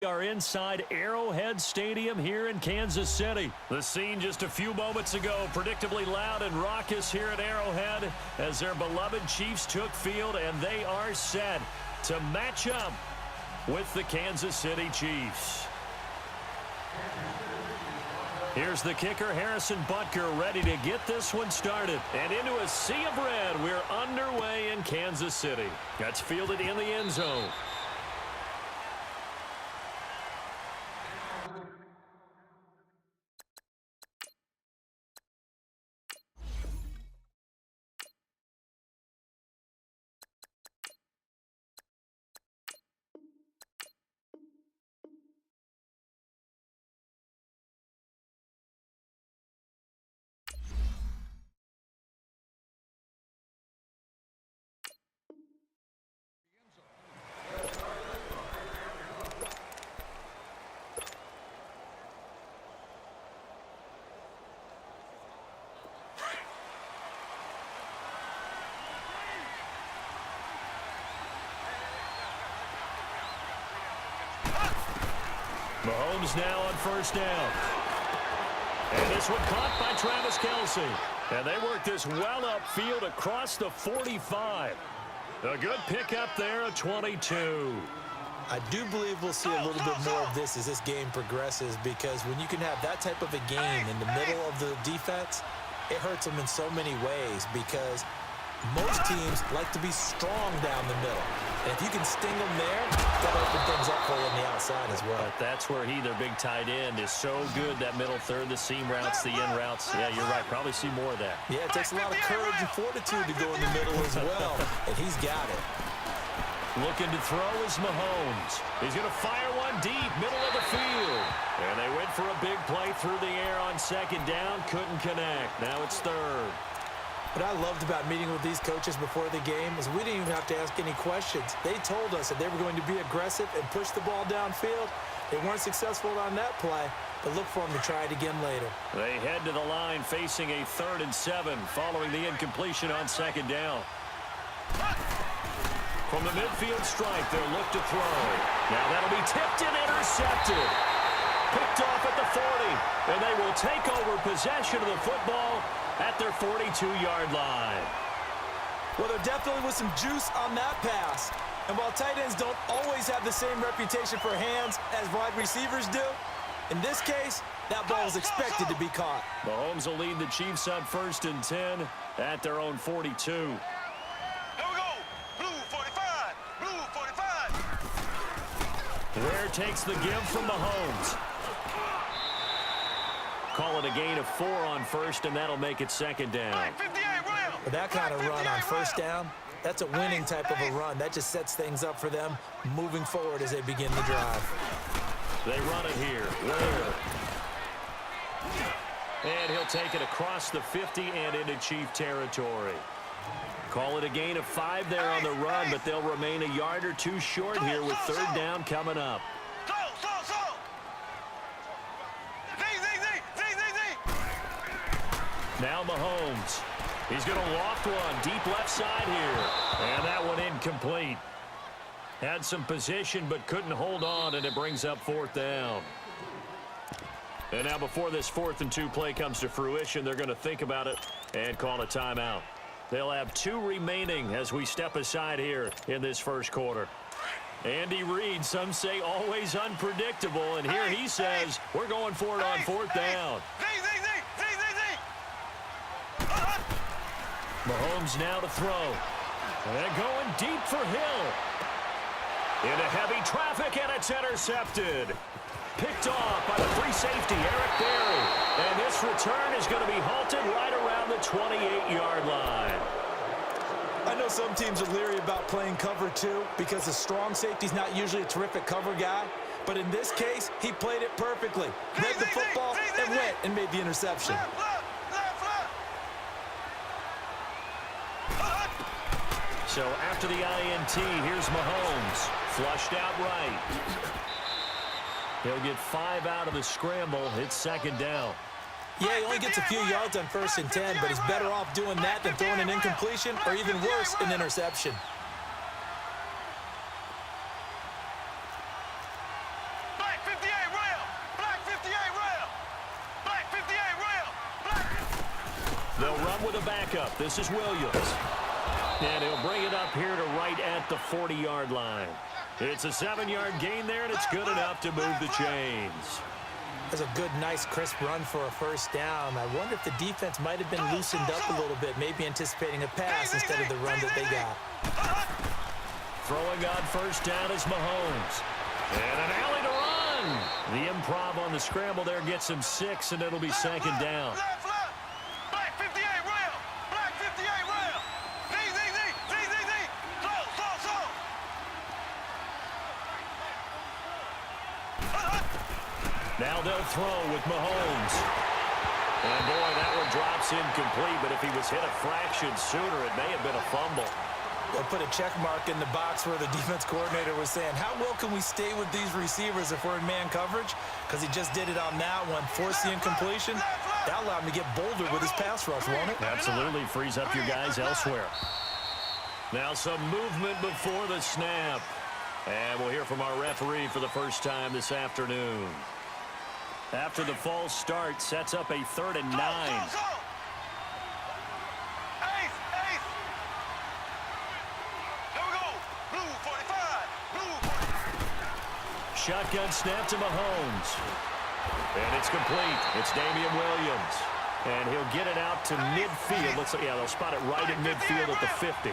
We are inside Arrowhead Stadium here in Kansas City. The scene just a few moments ago, predictably loud and raucous here at Arrowhead as their beloved Chiefs took field, and they are set to match up with the Kansas City Chiefs. Here's the kicker, Harrison Butker, ready to get this one started. And into a sea of red, we're underway in Kansas City. That's fielded in the end zone. Mahomes now on first down. And this one caught by Travis Kelce. And they work this well upfield across the 45. A good pickup there, a 22. I do believe we'll see a little bit more of this as this game progresses, because when you can have that type of a game in the middle of the defense, it hurts them in so many ways, because most teams like to be strong down the middle. And if you can sting them there, that'll open things up for you on the outside as well. But that's where their big tight end, is so good, that middle third, the seam routes, the in routes. Yeah, you're right. Probably see more of that. Yeah, it takes a lot of courage and fortitude to go in the middle as well, and he's got it. Looking to throw is Mahomes. He's going to fire one deep, middle of the field. And they went for a big play through the air on second down. Couldn't connect. Now it's third. What I loved about meeting with these coaches before the game is we didn't even have to ask any questions. They told us that they were going to be aggressive and push the ball downfield. They weren't successful on that play, but look for them to try it again later. They head to the line facing a 3rd and 7 following the incompletion on second down. From the midfield stripe, they'll look to throw. Now that'll be tipped and intercepted. Picked off at the 40, and they will take over possession of the football at their 42-yard line. Well, there definitely was some juice on that pass. And while tight ends don't always have the same reputation for hands as wide receivers do, in this case, that ball is expected to be caught. Mahomes will lead the Chiefs on 1st and 10 at their own 42. Here we go. Blue 45. Blue 45. Ware takes the give from Mahomes. Call it a gain of 4 on first, and that'll make it second down. With that kind of run on first down, that's a winning type of a run. That just sets things up for them moving forward as they begin the drive. They run it here. Ware. And he'll take it across the 50 and into Chief territory. Call it a gain of 5 there on the run, but they'll remain a yard or two short here with 3rd down coming up. Now Mahomes. He's going to loft one deep left side here. And that one incomplete. Had some position but couldn't hold on, and it brings up 4th down. And now before this 4th and 2 play comes to fruition, they're going to think about it and call a timeout. They'll have 2 remaining as we step aside here in this first quarter. Andy Reid, some say always unpredictable, and here he says we're going for it on 4th down. Mahomes now to throw. And going deep for Hill. Into heavy traffic, and it's intercepted. Picked off by the free safety, Eric Berry. And this return is going to be halted right around the 28-yard line. I know some teams are leery about playing cover 2 because the strong safety's not usually a terrific cover guy. But in this case, he played it perfectly. Read the football and went and made the interception. So after the INT, here's Mahomes. Flushed out right. He'll get 5 out of the scramble. It's 2nd down. Yeah, he only gets a few yards on 1st and 10, but he's better off doing that than throwing an incompletion or even worse, an interception. They'll run with a backup. This is Williams. And he'll bring it up here to right at the 40-yard line. It's a 7-yard gain there, and it's good enough to move the chains. That's a good, nice, crisp run for a first down. I wonder if the defense might have been loosened up a little bit, maybe anticipating a pass instead of the run that they got. Throwing on first down is Mahomes. And an alley to run. The improv on the scramble there gets him 6, and it'll be second down. Black 58 rail. Black 58 rail. Z. Slow. Now they'll throw with Mahomes. And boy, that one drops incomplete, but if he was hit a fraction sooner, it may have been a fumble. They'll put a check mark in the box where the defense coordinator was saying, how well can we stay with these receivers if we're in man coverage? Because he just did it on that one, forced the incompletion. That allowed him to get bolder with his pass rush, won't it? Absolutely frees up your guys elsewhere. Now some movement before the snap. And we'll hear from our referee for the first time this afternoon. After the false start, sets up a 3rd and 9. Shotgun snap to Mahomes. And it's complete. It's Damian Williams. And he'll get it out to midfield. Looks like, yeah, they'll spot it right at midfield at the 50.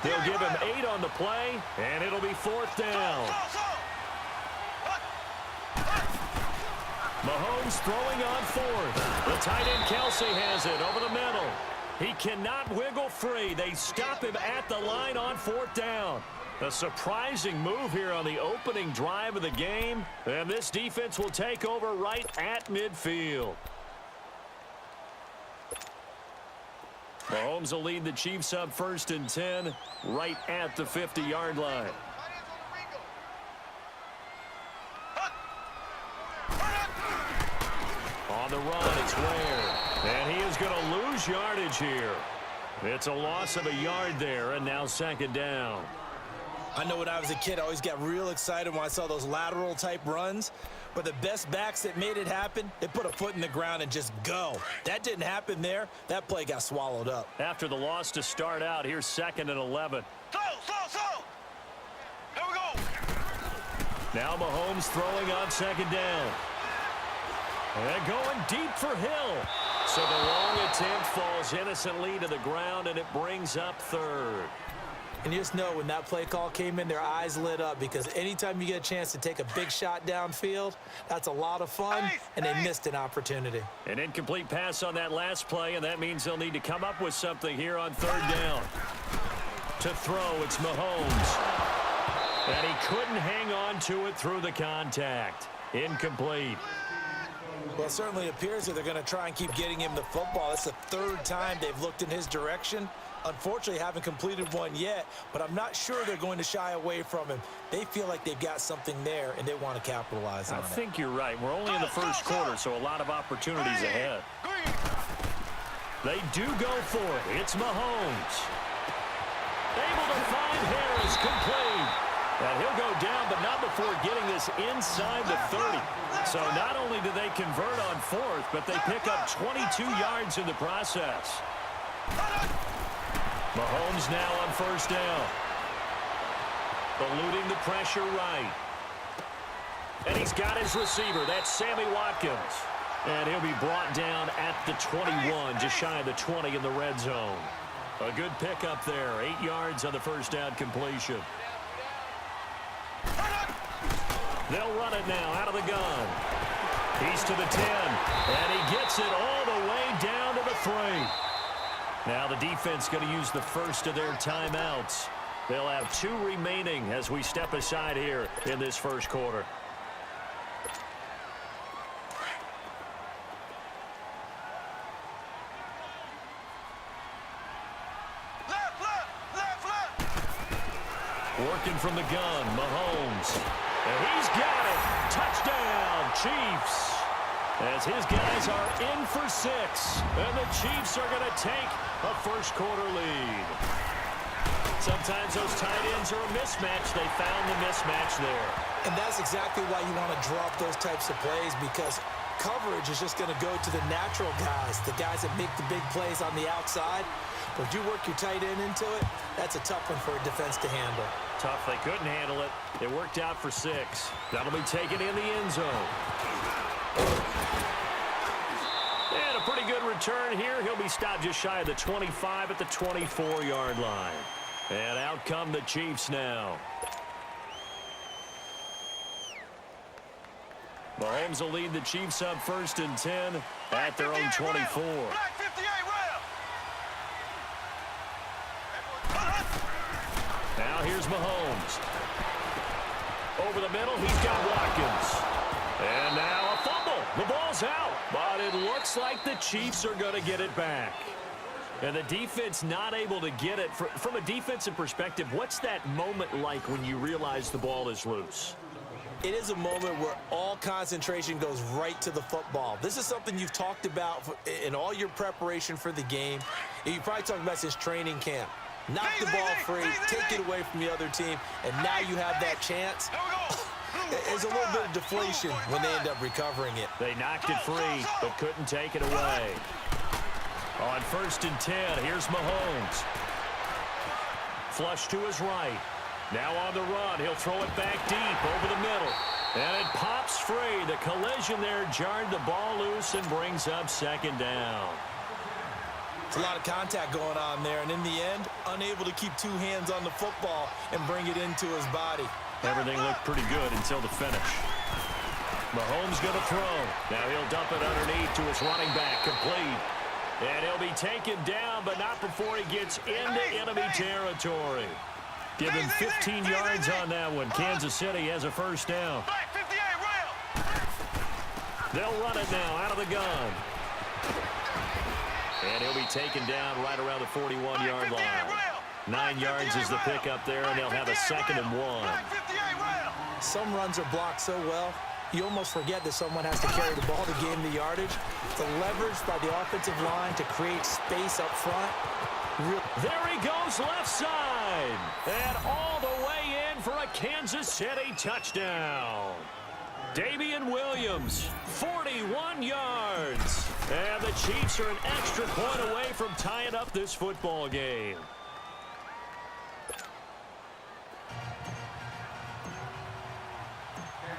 They'll give him 8 on the play, and it'll be 4th down. Mahomes throwing on 4th. The tight end Kelsey has it over the middle. He cannot wiggle free. They stop him at the line on 4th down. A surprising move here on the opening drive of the game. And this defense will take over right at midfield. Mahomes will lead the Chiefs up 1st and 10 right at the 50-yard line. On the run, it's Ware. And he is going to lose yardage here. It's a loss of a yard there, and now 2nd down. I know when I was a kid, I always got real excited when I saw those lateral type runs. But the best backs that made it happen, they put a foot in the ground and just go. That didn't happen there. That play got swallowed up. After the loss to start out, here's 2nd and 11. Slow. Here we go. Now Mahomes throwing on 2nd down. And going deep for Hill. So the long attempt falls innocently to the ground, and it brings up 3rd. And you just know when that play call came in, their eyes lit up, because anytime you get a chance to take a big shot downfield, that's a lot of fun, and they missed an opportunity. An incomplete pass on that last play, and that means they'll need to come up with something here on 3rd down. To throw, it's Mahomes. And he couldn't hang on to it through the contact. Incomplete. Well, it certainly appears that they're going to try and keep getting him the football. It's the 3rd time they've looked in his direction. Unfortunately, haven't completed one yet, but I'm not sure they're going to shy away from him. They feel like they've got something there, and they want to capitalize on it. I think you're right. We're only in the 1st quarter, so a lot of opportunities ahead. They do go for it. It's Mahomes. Able to find Harris, complete. And he'll go down, but not before getting this inside the 30. So not only do they convert on 4th, but they pick up 22 yards in the process. Mahomes now on 1st down. Eluding the pressure right. And he's got his receiver. That's Sammy Watkins. And he'll be brought down at the 21, just shy of the 20 in the red zone. A good pickup there. 8 yards on the 1st down completion. They'll run it now out of the gun. He's to the 10. And he gets it all the way down to the 3. Now the defense going to use the first of their timeouts. They'll have 2 remaining as we step aside here in this 1st quarter. Left. Working from the gun, Mahomes. And he's got it. Touchdown, Chiefs. As his guys are in for 6. And the Chiefs are going to take a 1st quarter lead. Sometimes those tight ends are a mismatch. They found the mismatch there. And that's exactly why you want to drop those types of plays, because coverage is just going to go to the natural guys, the guys that make the big plays on the outside. But if you work your tight end into it, that's a tough one for a defense to handle. Tough. They couldn't handle it. It worked out for 6. That'll be taken in the end zone. And a pretty good return here. He'll be stopped just shy of the 25 at the 24-yard line. And out come the Chiefs now. Mahomes will lead the Chiefs up 1st and 10 at their own 24. Black 58 rail. Now here's Mahomes. Over the middle, he's got Watkins. And now a fumble. The ball's out. But it looks like the Chiefs are going to get it back. And the defense not able to get it. From a defensive perspective, what's that moment like when you realize the ball is loose? It is a moment where all concentration goes right to the football. This is something you've talked about in all your preparation for the game. And you probably talked about since training camp. Knock the ball free, take it away from the other team, and now you have that chance. There's a little bit of deflation when they end up recovering it. They knocked it free, but couldn't take it away. On 1st and 10, here's Mahomes. Flush to his right. Now on the run, he'll throw it back deep over the middle. And it pops free. The collision there jarred the ball loose and brings up 2nd down. It's a lot of contact going on there, and in the end, unable to keep 2 hands on the football and bring it into his body. Everything looked pretty good until the finish. Mahomes going to throw. Now he'll dump it underneath to his running back, complete. And he'll be taken down, but not before he gets into enemy territory. Give him 15 yards on that one. Kansas City has a 1st down. Black 58 rail. They'll run it now out of the gun. And he'll be taken down right around the 41-yard line. 9 yards is the pickup there, and they'll have a 2nd and 1. Some runs are blocked so well, you almost forget that someone has to carry the ball to gain the yardage. The leverage by the offensive line to create space up front. There he goes left side. And all the way in for a Kansas City touchdown. Damian Williams, 41 yards. And the Chiefs are an extra point away from tying up this football game.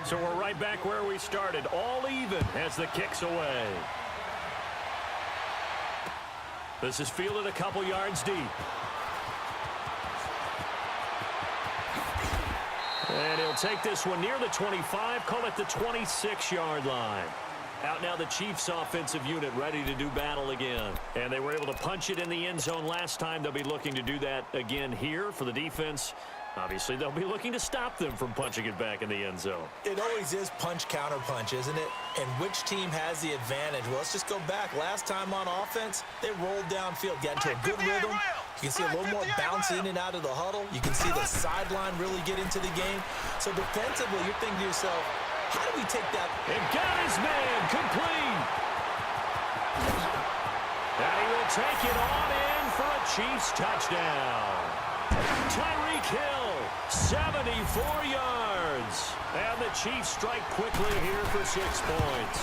So we're right back where we started, all even as the kick's away. This is fielded a couple yards deep. And he'll take this one near the 25, call it the 26-yard line. Out now the Chiefs offensive unit ready to do battle again. And they were able to punch it in the end zone last time. They'll be looking to do that again here for the defense. Obviously, they'll be looking to stop them from punching it back in the end zone. It always is punch-counter-punch, isn't it? And which team has the advantage? Well, let's just go back. Last time on offense, they rolled downfield, got into a good rhythm. You can see a little more bounce in and out of the huddle. You can see the sideline really get into the game. So defensively, you're thinking to yourself, how do we take that? And got his man complete. And he will take it on in for a Chiefs touchdown. Tyreek Hill, 74 yards. And the Chiefs strike quickly here for 6 points.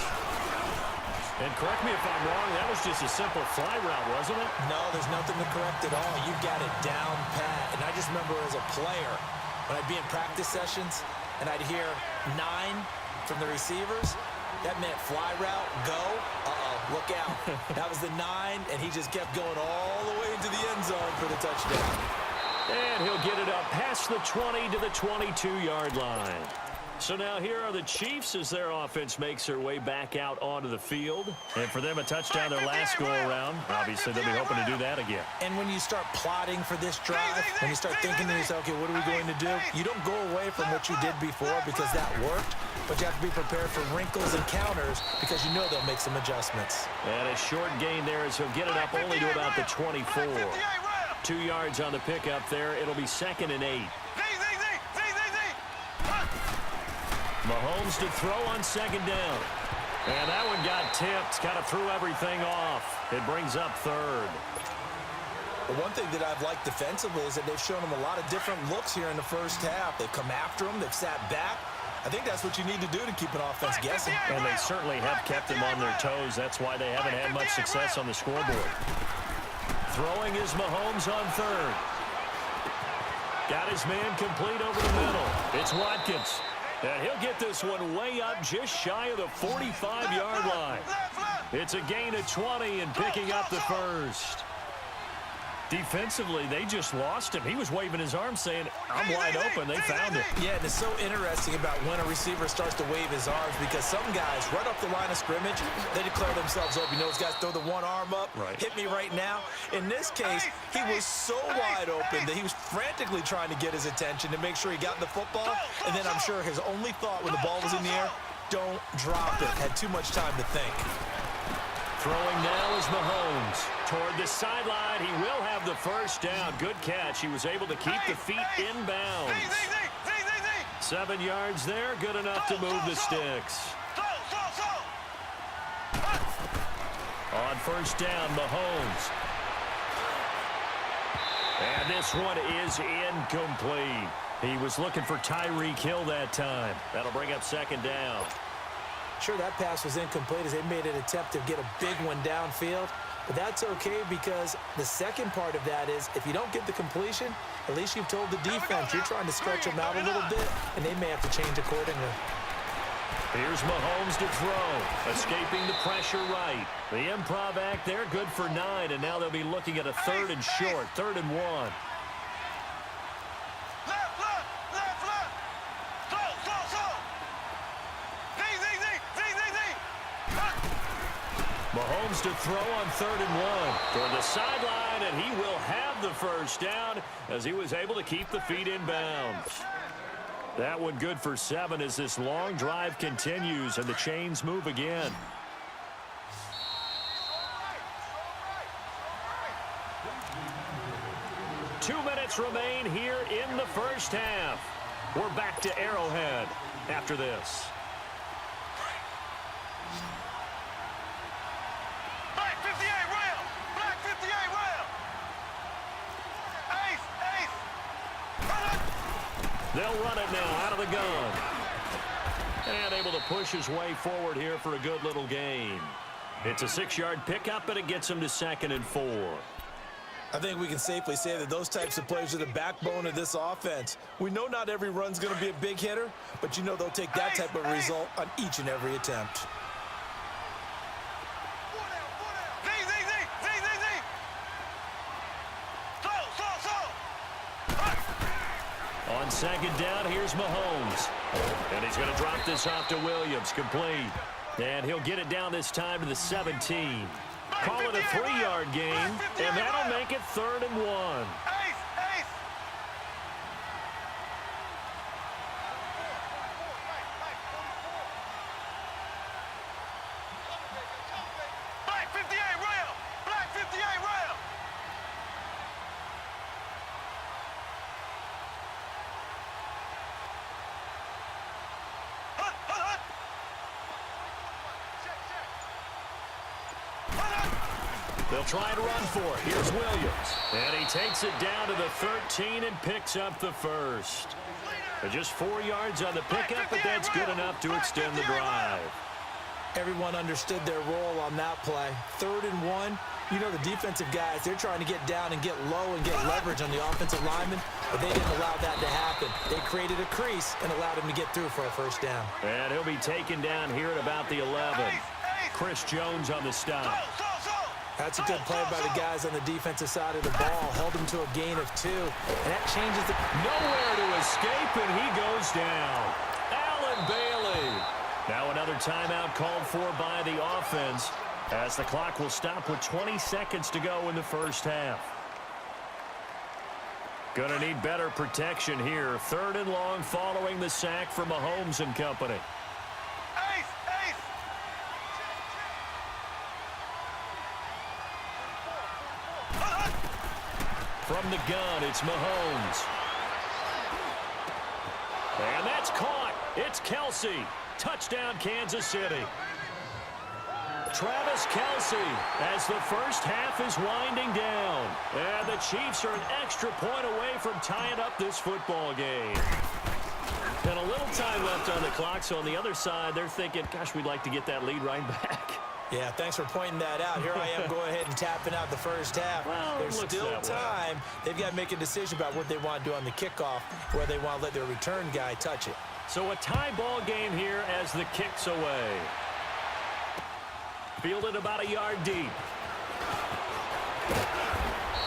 And correct me if I'm wrong, that was just a simple fly route, wasn't it? No, there's nothing to correct at all. You got it down pat. And I just remember as a player, when I'd be in practice sessions, and I'd hear 9 from the receivers, that meant fly route, go, look out. That was the 9, and he just kept going all the way into the end zone for the touchdown. And he'll get it up past the 20 to the 22-yard line. So now here are the Chiefs as their offense makes their way back out onto the field. And for them, a touchdown their last go-around. Obviously, they'll be hoping to do that again. And when you start plotting for this drive, when you start thinking to yourself, okay, what are we going to do? You don't go away from what you did before because that worked, but you have to be prepared for wrinkles and counters because you know they'll make some adjustments. And a short gain there as he'll get it up only to about the 24. 2 yards on the pickup there. It'll be 2nd and 8. Mahomes to throw on 2nd down. And that one got tipped, kind of threw everything off. It brings up 3rd. The one thing that I've liked defensively is that they've shown them a lot of different looks here in the first half. They've come after them, they've sat back, I think that's what you need to do to keep an offense guessing. And they certainly have kept them on their toes. That's why they haven't had much success on the scoreboard. Throwing is Mahomes on third. Got his man complete over the middle. It's Watkins. And he'll get this one way up just shy of the 45-yard line. It's a gain of 20 and picking up the first. Defensively, they just lost him. He was waving his arms saying, I'm wide open. They found it. Yeah, and it's so interesting about when a receiver starts to wave his arms because some guys, right off the line of scrimmage, they declare themselves open. You know, those guys throw the one arm up, hit me right now. In this case, he was so wide open that he was frantically trying to get his attention to make sure he got the football. And then I'm sure his only thought when the ball was in the air, don't drop it. Had too much time to think. Throwing now is Mahomes. Toward the sideline, he will have the first down. Good catch. He was able to keep the feet inbounds. 7 yards there, good enough to move the sticks. On first down, Mahomes. And this one is incomplete. He was looking for Tyreek Hill that time. That'll bring up second down. Sure, that pass was incomplete as they made an attempt to get a big one downfield. But that's okay because the second part of that is if you don't get the completion, at least you've told the defense you're trying to stretch them out a little bit, and they may have to change accordingly. Here's Mahomes to throw. Escaping the pressure right. The improv act there, good for 9, and now they'll be looking at a third and short, 3rd and 1. Mahomes to throw on 3rd and 1. Toward the sideline, and he will have the first down as he was able to keep the feet in bounds. That one good for 7 as this long drive continues and the chains move again. Two minutes remain here in the first half. We're back to Arrowhead after this. They'll run it now out of the gun. And able to push his way forward here for a good little gain. It's a 6-yard pickup, and it gets him to 2nd and 4. I think we can safely say that those types of plays are the backbone of this offense. We know not every run's going to be a big hitter, but you know they'll take that type of result on each and every attempt. On second down, here's Mahomes. And he's going to drop this off to Williams, complete. And he'll get it down this time to the 17. Call it a 3-yard gain, and that'll make it 3rd and 1. They'll try to run for it. Here's Williams. And he takes it down to the 13 and picks up the first. Just 4 yards on the pickup, but that's good enough to extend the drive. Everyone understood their role on that play. 3rd and 1. You know the defensive guys, they're trying to get down and get low and get leverage on the offensive lineman, but they didn't allow that to happen. They created a crease and allowed him to get through for a first down. And he'll be taken down here at about the 11. Chris Jones on the stop. That's a good play by the guys on the defensive side of the ball. Held him to a gain of 2. And that changes the... Nowhere to escape, and he goes down. Allen Bailey. Now another timeout called for by the offense as the clock will stop with 20 seconds to go in the first half. Gonna need better protection here. 3rd and long following the sack from Mahomes and company. From the gun, it's Mahomes. And that's caught. It's Kelsey. Touchdown, Kansas City. Travis Kelsey as the first half is winding down. And the Chiefs are an extra point away from tying up this football game. And a little time left on the clock, so on the other side, they're thinking, gosh, we'd like to get that lead right back. Yeah, thanks for pointing that out. Here I am going ahead and tapping out the first half. Well, there's still time. They've got to make a decision about what they want to do on the kickoff, where they want to let their return guy touch it. So a tie ball game here as the kick's away. Fielded about a yard deep.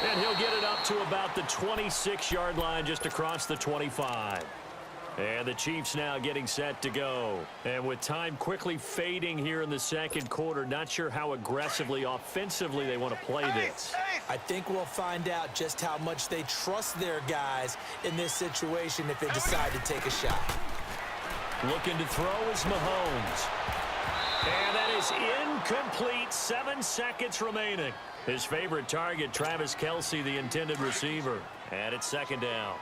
And he'll get it up to about the 26-yard line, just across the 25. And the Chiefs now getting set to go. And with time quickly fading here in the second quarter, not sure how aggressively, offensively they want to play this. I think we'll find out just how much they trust their guys in this situation if they decide to take a shot. Looking to throw is Mahomes. And that is incomplete. 7 seconds remaining. His favorite target, Travis Kelce, the intended receiver. And it's second down.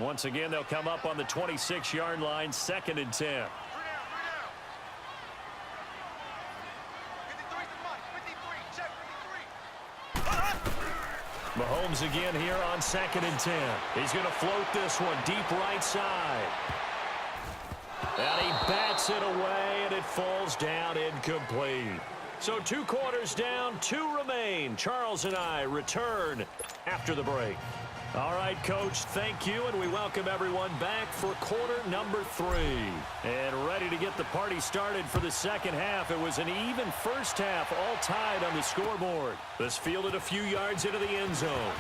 Once again, they'll come up on the 26-yard line, 2nd and 10. Mahomes again here on 2nd and 10. He's going to float this one deep right side. And he bats it away, and it falls down incomplete. So 2 quarters down, 2 remain. Charles and I return after the break. All right, Coach, thank you, and we welcome everyone back for quarter number 3. And ready to get the party started for the second half. It was an even first half, all tied on the scoreboard. This fielded a few yards into the end zone.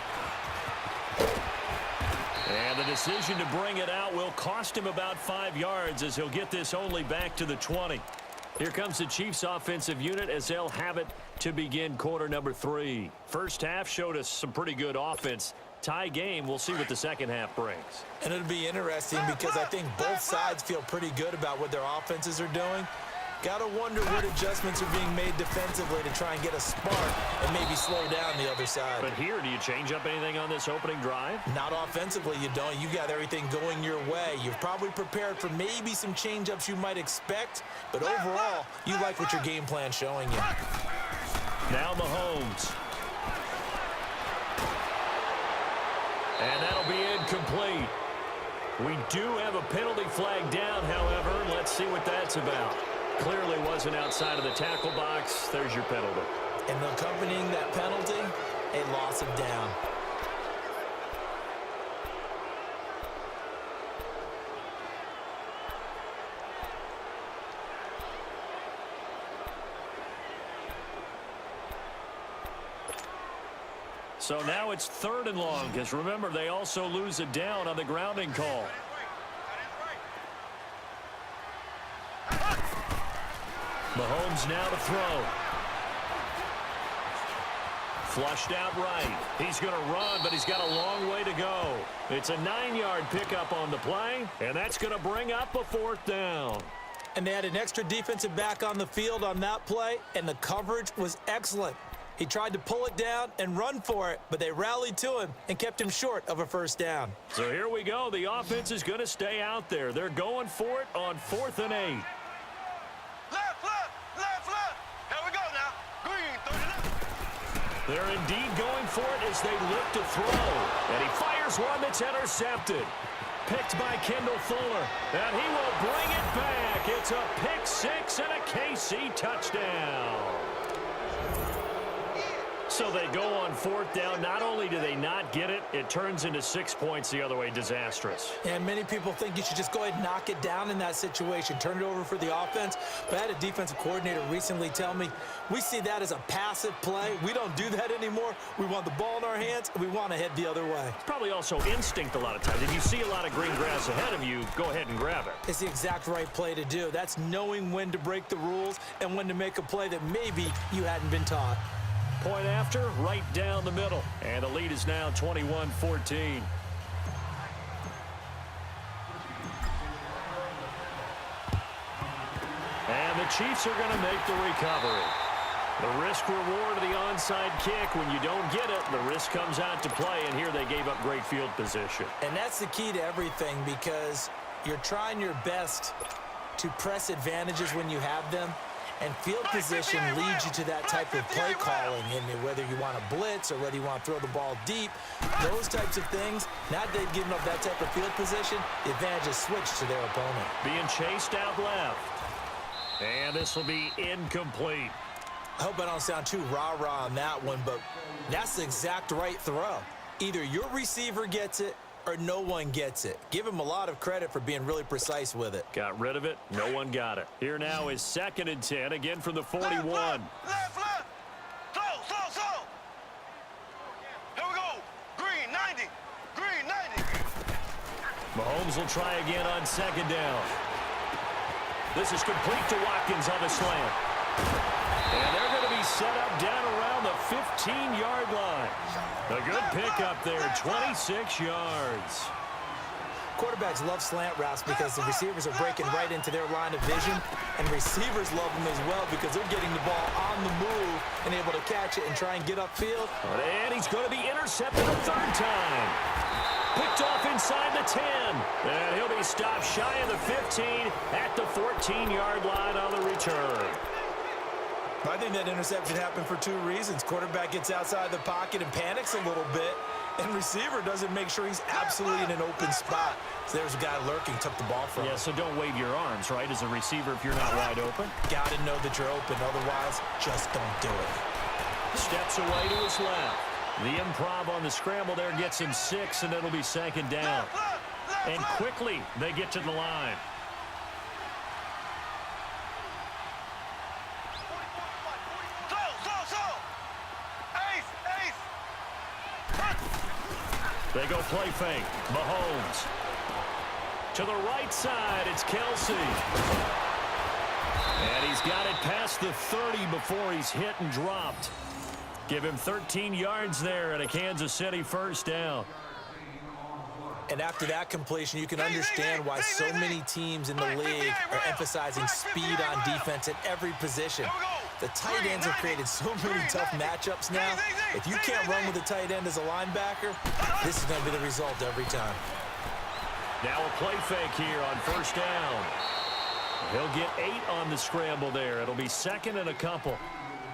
And the decision to bring it out will cost him about 5 yards as he'll get this only back to the 20. Here comes the Chiefs offensive unit as they'll have it to begin quarter number 3. First half showed us some pretty good offense. Tie game, we'll see what the second half brings. And it'll be interesting because I think both sides feel pretty good about what their offenses are doing. Got to wonder what adjustments are being made defensively to try and get a spark and maybe slow down the other side. But here, do you change up anything on this opening drive? Not offensively, you don't. You got everything going your way. You've probably prepared for maybe some change-ups you might expect, but overall, you like what your game plan's showing you. Now Mahomes. And that'll be incomplete. We do have a penalty flag down, however. Let's see what that's about. Clearly wasn't outside of the tackle box. There's your penalty. And accompanying that penalty, a loss of down. So now it's 3rd and long, because remember, they also lose a down on the grounding call. Mahomes now to throw. Flushed out right. He's going to run, but he's got a long way to go. It's a 9-yard pickup on the play, and that's going to bring up a 4th down. And they had an extra defensive back on the field on that play, and the coverage was excellent. He tried to pull it down and run for it, but they rallied to him and kept him short of a 1st down. So here we go. The offense is going to stay out there. They're going for it on 4th and 8. Left, left, left, left. Here we go now. Green, 39. They're indeed going for it as they look to throw. And he fires one that's intercepted. Picked by Kendall Fuller. And he will bring it back. It's a pick 6 and a KC touchdown. So they go on 4th down. Not only do they not get it, it turns into 6 points the other way. Disastrous. And many people think you should just go ahead and knock it down in that situation. Turn it over for the offense. But I had a defensive coordinator recently tell me, we see that as a passive play. We don't do that anymore. We want the ball in our hands, and we want to head the other way. It's probably also instinct a lot of times. If you see a lot of green grass ahead of you, go ahead and grab it. It's the exact right play to do. That's knowing when to break the rules and when to make a play that maybe you hadn't been taught. Point after, right down the middle. And the lead is now 21-14. And the Chiefs are going to make the recovery. The risk-reward of the onside kick, when you don't get it, the risk comes out to play, and here they gave up great field position. And that's the key to everything, because you're trying your best to press advantages when you have them, And field position leads you to that type of play calling, and whether you want to blitz or whether you want to throw the ball deep, those types of things. Now that they've given up that type of field position, the advantage is switched to their opponent. Being chased out left. And this will be incomplete. I hope I don't sound too rah-rah on that one, but that's the exact right throw. Either your receiver gets it or no one gets it. Give him a lot of credit for being really precise with it. Got rid of it. No one got it. Here now is 2nd and 10, again from the 41. Left. Slow. Here we go. Green 90. Green 90. Mahomes will try again on 2nd down. This is complete to Watkins on the slant. And they're going to be set up down around the 15-yard line. A good pickup there, 26 yards. Quarterbacks love slant routes because the receivers are breaking right into their line of vision, and receivers love them as well because they're getting the ball on the move and able to catch it and try and get upfield. And he's going to be intercepted a 3rd time. Picked off inside the 10. And he'll be stopped shy of the 15 at the 14-yard line on the return. I think that interception happened for 2 reasons. Quarterback gets outside the pocket and panics a little bit, and receiver doesn't make sure he's absolutely in an open spot. So there's a guy lurking, took the ball from him. Yeah, so don't wave your arms, right, as a receiver if you're not wide open. Got to know that you're open. Otherwise, just don't do it. Steps away to his left. The improv on the scramble there gets him 6, and it'll be 2nd down. And quickly, they get to the line. They go play fake. Mahomes. To the right side, it's Kelsey. And he's got it past the 30 before he's hit and dropped. Give him 13 yards there and a Kansas City 1st down. And after that completion, you can understand why so many teams in the league are emphasizing speed on defense at every position. The tight ends have created so many tough matchups now. If you can't run with a tight end as a linebacker, this is going to be the result every time. Now a play fake here on 1st down. He'll get 8 on the scramble there. It'll be 2nd and a couple.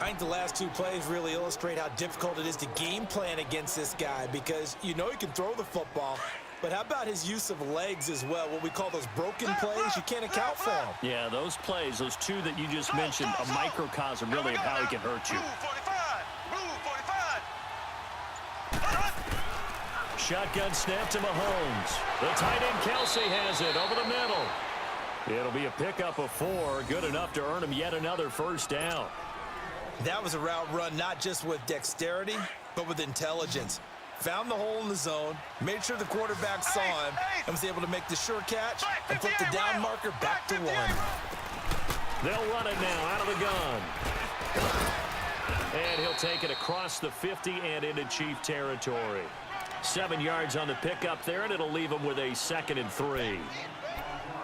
I think the last 2 plays really illustrate how difficult it is to game plan against this guy because you know he can throw the football, but how about his use of legs as well? What we call those broken plays, you can't account for them. Yeah, those plays, those 2 that you just mentioned, a microcosm really of how he can hurt you. Shotgun snap to Mahomes. The tight end Kelsey has it over the middle. It'll be a pickup of 4, good enough to earn him yet another 1st down. That was a route run not just with dexterity, but with intelligence. Found the hole in the zone, made sure the quarterback saw him, and was able to make the sure catch and flip the down marker back to 1. They'll run it now out of the gun. And he'll take it across the 50 and into Chief territory. 7 yards on the pickup there, and it'll leave him with a 2nd and 3.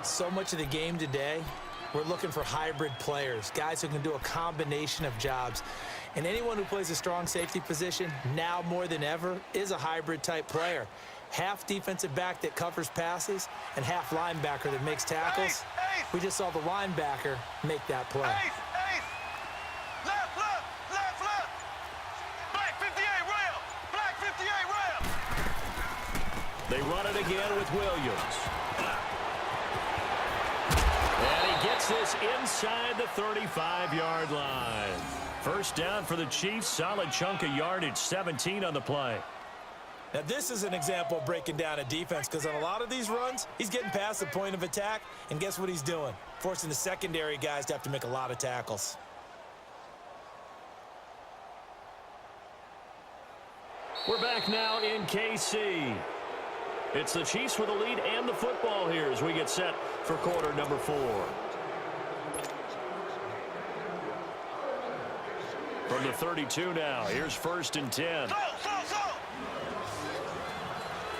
So much of the game today, we're looking for hybrid players, guys who can do a combination of jobs. And anyone who plays a strong safety position, now more than ever, is a hybrid type player. Half defensive back that covers passes and half linebacker that makes tackles. We just saw the linebacker make that play. Left. Black 58 rail. Black 58 rail. They run it again with Williams. And he gets this inside the 35-yard line. 1st down for the Chiefs. Solid chunk of yardage, 17 on the play. Now, this is an example of breaking down a defense because on a lot of these runs, he's getting past the point of attack, and guess what he's doing? Forcing the secondary guys to have to make a lot of tackles. We're back now in KC. It's the Chiefs with the lead and the football here as we get set for quarter number 4. From the 32 now, here's 1st and 10. Slow.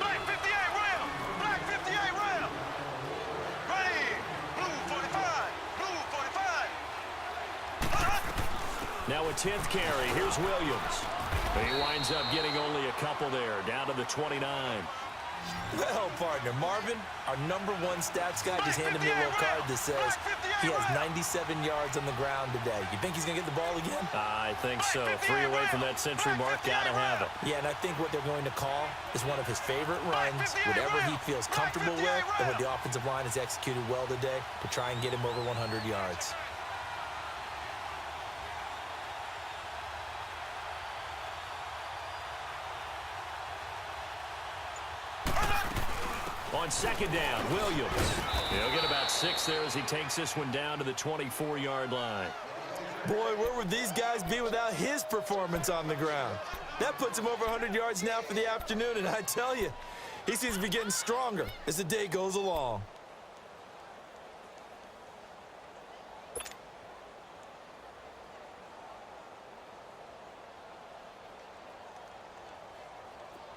Black 58 rail. Black 58 rail. Right here. Blue 45. Blue 45. Now a 10th carry. Here's Williams. He winds up getting only a couple there, down to the 29. Well, partner, Marvin, our #1 stats guy just handed me a little card that says he has 97 yards on the ground today. You think he's going to get the ball again? I think so. 3 away from that century mark. Got to have it. Yeah, and I think what they're going to call is one of his favorite runs, whatever he feels comfortable with, and what the offensive line has executed well today to try and get him over 100 yards. On second down, Williams. He'll get about 6 there as he takes this one down to the 24-yard line. Boy, where would these guys be without his performance on the ground? That puts him over 100 yards now for the afternoon, and I tell you, he seems to be getting stronger as the day goes along.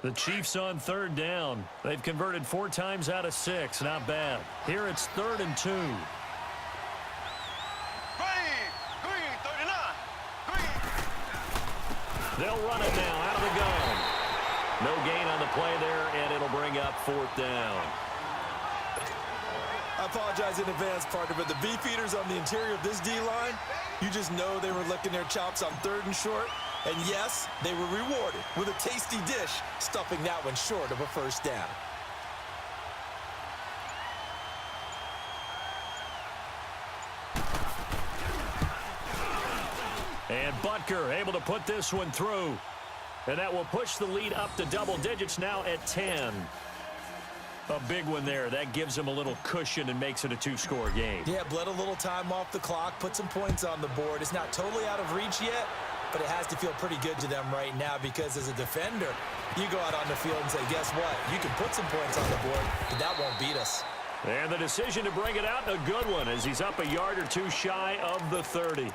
The Chiefs on third down. They've converted 4 times out of 6. Not bad. Here it's 3rd and 2. Green, 39. Green. They'll run it now out of the gun. No gain on the play there, and it'll bring up 4th down. I apologize in advance, partner, but the beefeaters on the interior of this D-line, you just know they were licking their chops on 3rd and short. And yes, they were rewarded with a tasty dish, stuffing that one short of a first down. And Butker able to put this one through. And that will push the lead up to double digits now at 10. A big one there. That gives him a little cushion and makes it a 2-score game. Yeah, bled a little time off the clock, put some points on the board. It's not totally out of reach yet, but it has to feel pretty good to them right now because as a defender, you go out on the field and say, guess what? You can put some points on the board, but that won't beat us. And the decision to bring it out, a good one, as he's up a yard or 2 shy of the 30.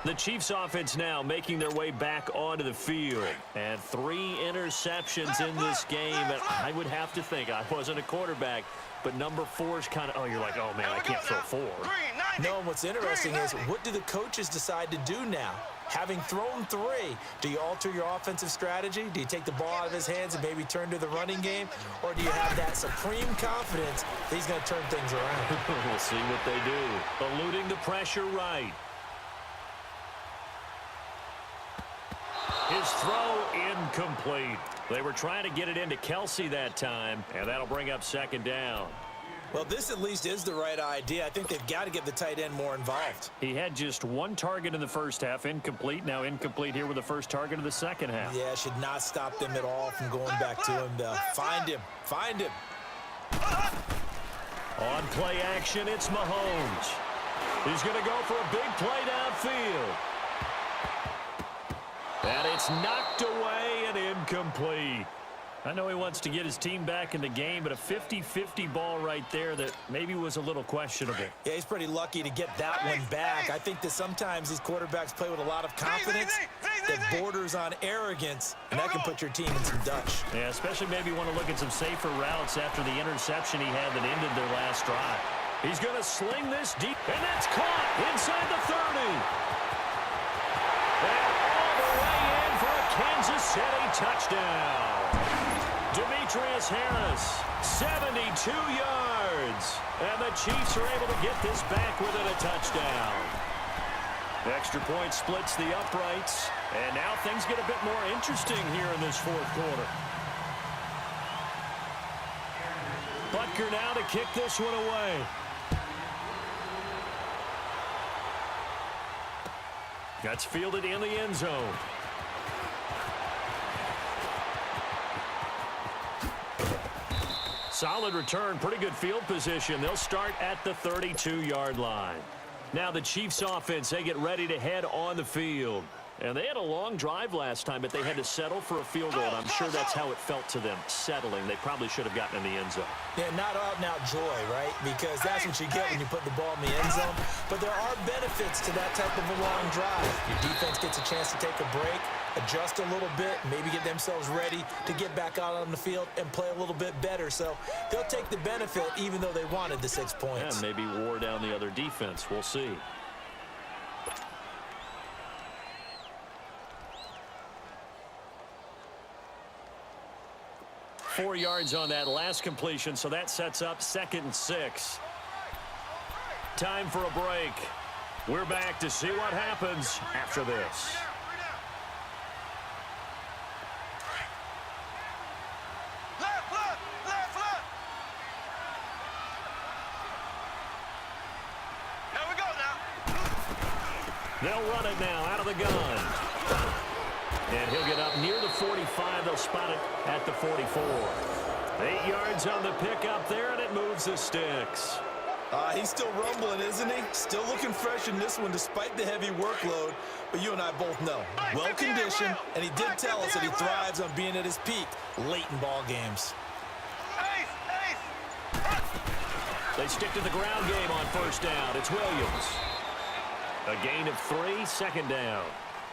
The Chiefs offense now making their way back onto the field. And 3 interceptions in this game. And I would have to think, I wasn't a quarterback, but number 4 is kind of, oh, you're like, oh, man, I can't throw 4. No, and what's interesting is, what do the coaches decide to do now? Having thrown 3, do you alter your offensive strategy? Do you take the ball out of his hands and maybe turn to the running game? Or do you have that supreme confidence that he's going to turn things around? We'll see what they do. Eluding the pressure right. His throw incomplete. They were trying to get it into Kelsey that time, and that'll bring up 2nd down. Well, this at least is the right idea. I think they've got to get the tight end more involved. He had just 1 target in the first half, incomplete. Now incomplete here with the first target of the second half. Yeah, should not stop them at all from going back to him. Find him. Find him. On play action, it's Mahomes. He's going to go for a big play downfield. And it's knocked away and incomplete. I know he wants to get his team back in the game, but a 50-50 ball right there that maybe was a little questionable. Yeah, he's pretty lucky to get that one back. I think that sometimes these quarterbacks play with a lot of confidence that borders on arrogance, and that can put your team in some Dutch. Yeah, especially maybe want to look at some safer routes after the interception he had that ended their last drive. He's going to sling this deep, and that's caught inside the 30. Kansas City touchdown. Demetrius Harris, 72 yards. And the Chiefs are able to get this back within a touchdown. Extra point splits the uprights. And now things get a bit more interesting here in this 4th quarter. Butker now to kick this one away. That's fielded in the end zone. Solid return, pretty good field position. They'll start at the 32-yard line. Now the Chiefs offense, they get ready to head on the field. And they had a long drive last time, but they had to settle for a field goal. And I'm sure that's how it felt to them, settling. They probably should have gotten in the end zone. Yeah, not out-and-out joy, right? Because that's what you get when you put the ball in the end zone. But there are benefits to that type of a long drive. Your defense gets a chance to take a break, adjust a little bit, maybe get themselves ready to get back out on the field and play a little bit better. So they'll take the benefit even though they wanted the 6 points. And maybe wore down the other defense. We'll see. 4 yards on that last completion, so that sets up 2nd and 6. Time for a break. We're back to see what happens after this. They'll run it now out of the gun. And he'll get up near the 45. They'll spot it at the 44. 8 yards on the pickup there, and it moves the sticks. He's still rumbling, isn't he? Still looking fresh in this one despite the heavy workload. But you and I both know, well-conditioned, and he did tell us that he thrives on being at his peak late in ball games. They stick to the ground game on 1st down. It's Williams. A gain of 3, 2nd down.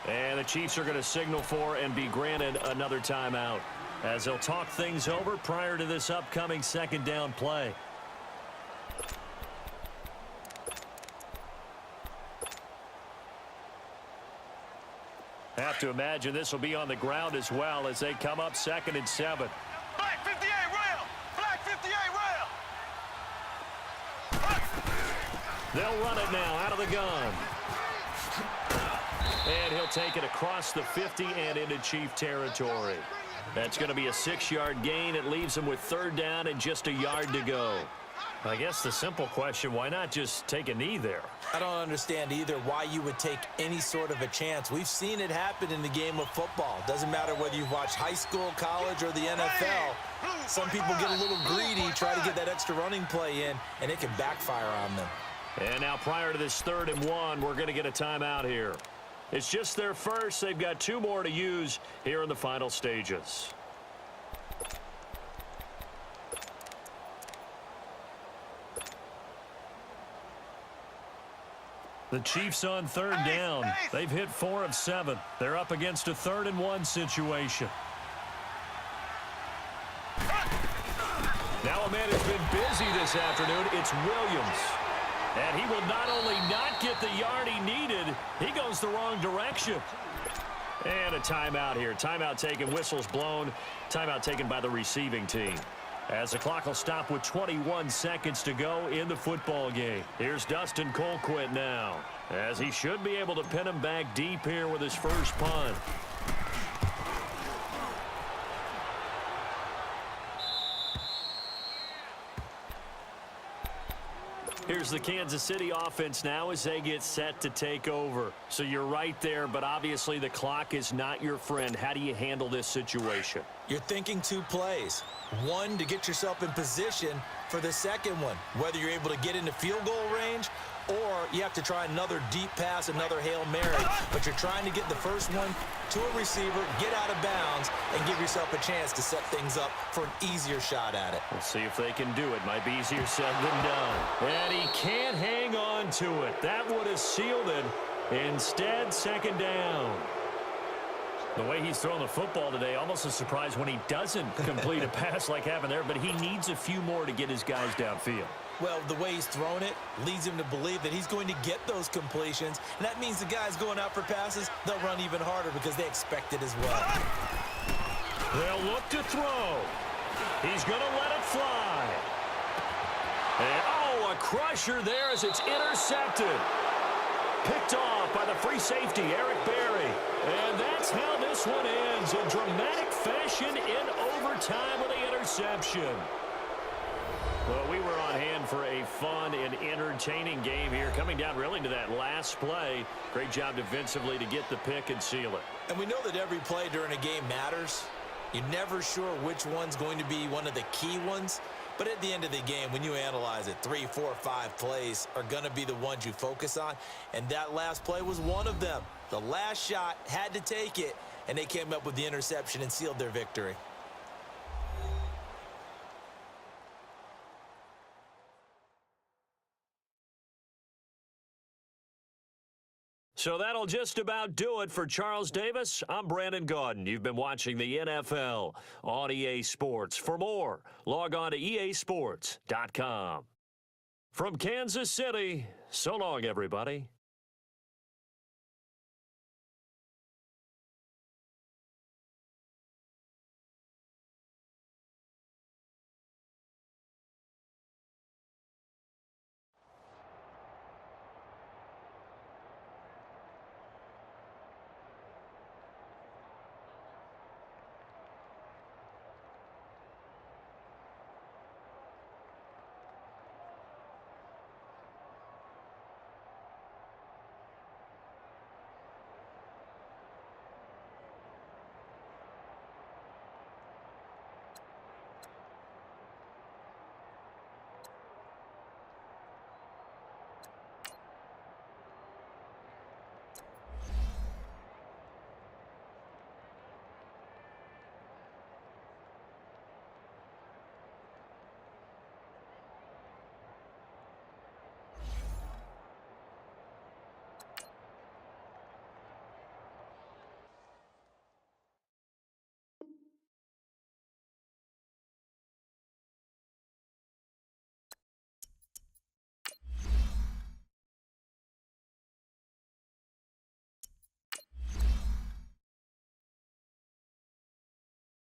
And the Chiefs are going to signal for and be granted another timeout as they'll talk things over prior to this upcoming 2nd down play. Have to imagine this will be on the ground as well as they come up 2nd and 7. Black 58 rail! Black 58 rail! They'll run it now out of the gun. And he'll take it across the 50 and into Chief territory. That's going to be a 6-yard gain. It leaves him with 3rd down and just a yard to go. I guess the simple question, why not just take a knee there? I don't understand either why you would take any sort of a chance. We've seen it happen in the game of football. Doesn't matter whether you've watched high school, college, or the NFL. Some people get a little greedy, try to get that extra running play in, and it can backfire on them. And now prior to this 3rd and 1, we're going to get a timeout here. It's just their first. They've got 2 more to use here in the final stages. The Chiefs on 3rd down. They've hit 4 of 7. They're up against a 3rd and 1 situation. Now a man has been busy this afternoon. It's Williams. And he will not only not get the yard he needed, he goes the wrong direction. And a timeout here. Timeout taken, whistles blown. Timeout taken by the receiving team. As the clock will stop with 21 seconds to go in the football game. Here's Dustin Colquitt now, as he should be able to pin him back deep here with his first punt. Here's the Kansas City offense now as they get set to take over. So you're right there, but obviously the clock is not your friend. How do you handle this situation? You're thinking 2 plays. One, to get yourself in position for the second one, whether you're able to get into field goal range or you have to try another deep pass, another Hail Mary. But you're trying to get the first one to a receiver, get out of bounds, and give yourself a chance to set things up for an easier shot at it. We'll see if they can do it. Might be easier said than done. And he can't hang on to it. That would have sealed it. Instead, 2nd down. The way he's throwing the football today, almost a surprise when he doesn't complete a pass like happened there, but he needs a few more to get his guys downfield. Well, the way he's thrown it leads him to believe that he's going to get those completions, and that means the guys going out for passes, they'll run even harder because they expect it as well. They'll look to throw. He's going to let it fly. And, oh, a crusher there as it's intercepted. Picked off by the free safety, Eric Berry. And that's how this one ends, in dramatic fashion in overtime with the interception. Well, we were on hand for a fun and entertaining game here, coming down really to that last play. Great job defensively to get the pick and seal it. And we know that every play during a game matters. You're never sure which one's going to be one of the key ones. But at the end of the game, when you analyze it, 3, 4, 5 plays are going to be the ones you focus on. And that last play was one of them. The last shot had to take it, and they came up with the interception and sealed their victory. So that'll just about do it for Charles Davis. I'm Brandon Gaudin. You've been watching the NFL on EA Sports. For more, log on to easports.com. From Kansas City, so long, everybody.